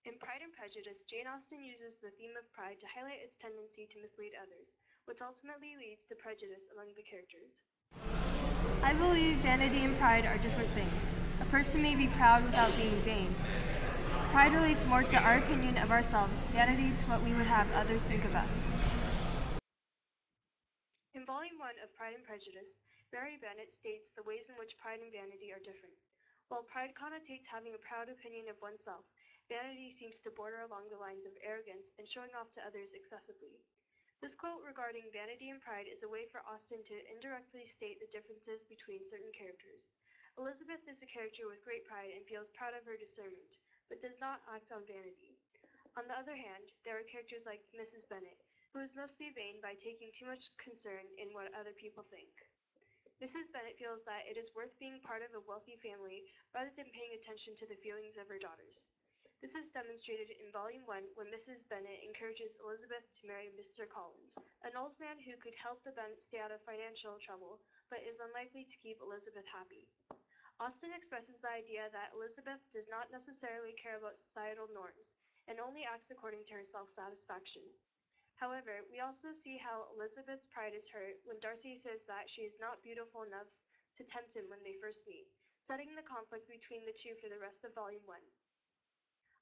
In Pride and Prejudice, Jane Austen uses the theme of pride to highlight its tendency to mislead others, which ultimately leads to prejudice among the characters. I believe vanity and pride are different things. A person may be proud without being vain. Pride relates more to our opinion of ourselves, vanity to what we would have others think of us. In Volume 1 of Pride and Prejudice, Mary Bennet states the ways in which pride and vanity are different. While pride connotates having a proud opinion of oneself, vanity seems to border along the lines of arrogance and showing off to others excessively. This quote regarding vanity and pride is a way for Austen to indirectly state the differences between certain characters. Elizabeth is a character with great pride and feels proud of her discernment, but does not act on vanity. On the other hand, there are characters like Mrs. Bennet, who is mostly vain by taking too much concern in what other people think. Mrs. Bennet feels that it is worth being part of a wealthy family rather than paying attention to the feelings of her daughters. This is demonstrated in Volume 1 when Mrs. Bennet encourages Elizabeth to marry Mr. Collins, an old man who could help the Bennets stay out of financial trouble, but is unlikely to keep Elizabeth happy. Austen expresses the idea that Elizabeth does not necessarily care about societal norms, and only acts according to her self-satisfaction. However, we also see how Elizabeth's pride is hurt when Darcy says that she is not beautiful enough to tempt him when they first meet, setting the conflict between the two for the rest of Volume 1.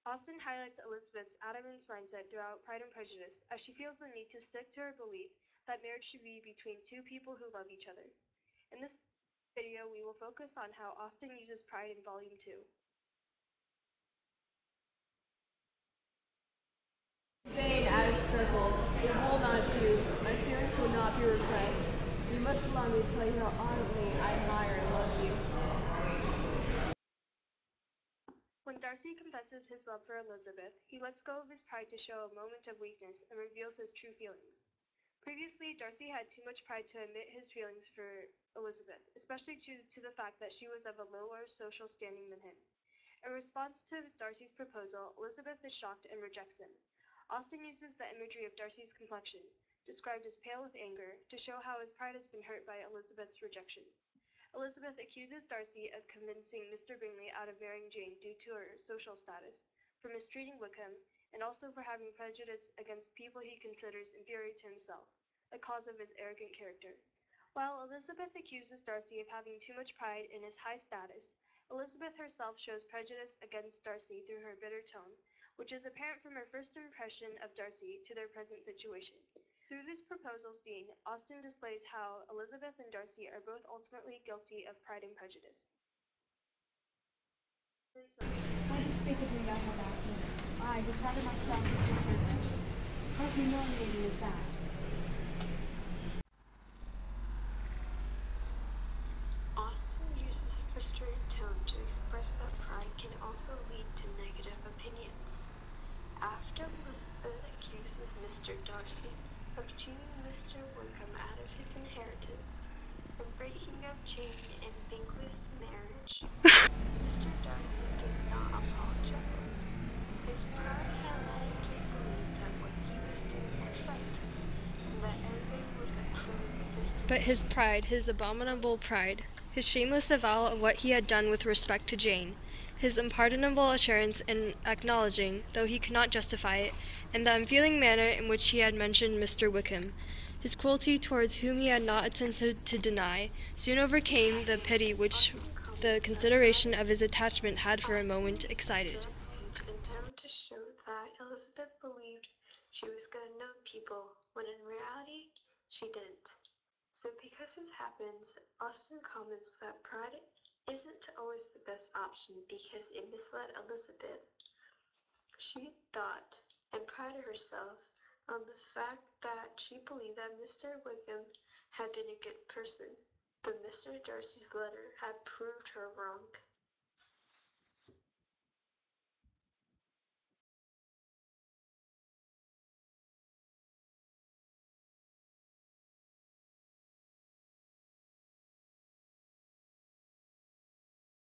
Austen highlights Elizabeth's adamant mindset throughout Pride and Prejudice, as she feels the need to stick to her belief that marriage should be between two people who love each other. In this video, we will focus on how Austen uses pride in Volume 2. Vain out of circle, you hold on to, my feelings will not be repressed. You must allow me to tell you how ardently I admire and love you. When Darcy confesses his love for Elizabeth, he lets go of his pride to show a moment of weakness and reveals his true feelings. Previously, Darcy had too much pride to admit his feelings for Elizabeth, especially due to the fact that she was of a lower social standing than him. In response to Darcy's proposal, Elizabeth is shocked and rejects him. Austen uses the imagery of Darcy's complexion, described as pale with anger, to show how his pride has been hurt by Elizabeth's rejection. Elizabeth accuses Darcy of convincing Mr. Bingley out of marrying Jane due to her social status, for mistreating Wickham, and also for having prejudice against people he considers inferior to himself, a cause of his arrogant character. While Elizabeth accuses Darcy of having too much pride in his high status, Elizabeth herself shows prejudice against Darcy through her bitter tone, which is apparent from her first impression of Darcy to their present situation. Through this proposal scene, Austen displays how Elizabeth and Darcy are both ultimately guilty of pride and prejudice. How despicably I have acted. I, who prided myself with discernment. How humiliating is that? Austen uses a restrained tone to express that pride can also lead to negative opinions. After Elizabeth accuses Mr. Darcy of cheating Mr. Wickham out of his inheritance and breaking up Jane and Bingley's marriage, Mr. Darcy does not apologize. His pride had led him to believe that what he was doing was right, and that everyone would approve of his decision. But his pride, his abominable pride, his shameless avowal of what he had done with respect to Jane, his unpardonable assurance in acknowledging, though he could not justify it, and the unfeeling manner in which he had mentioned Mr. Wickham, his cruelty towards whom he had not attempted to deny, soon overcame the pity which the consideration of his attachment had for a moment excited. Attempt to show that Elizabeth believed she was good to know people, when in reality, she didn't. So because this happens, Austen comments that pride isn't always the best option because it misled Elizabeth. She thought and prided herself on the fact that she believed that Mr. Wickham had been a good person, but Mr. Darcy's letter had proved her wrong.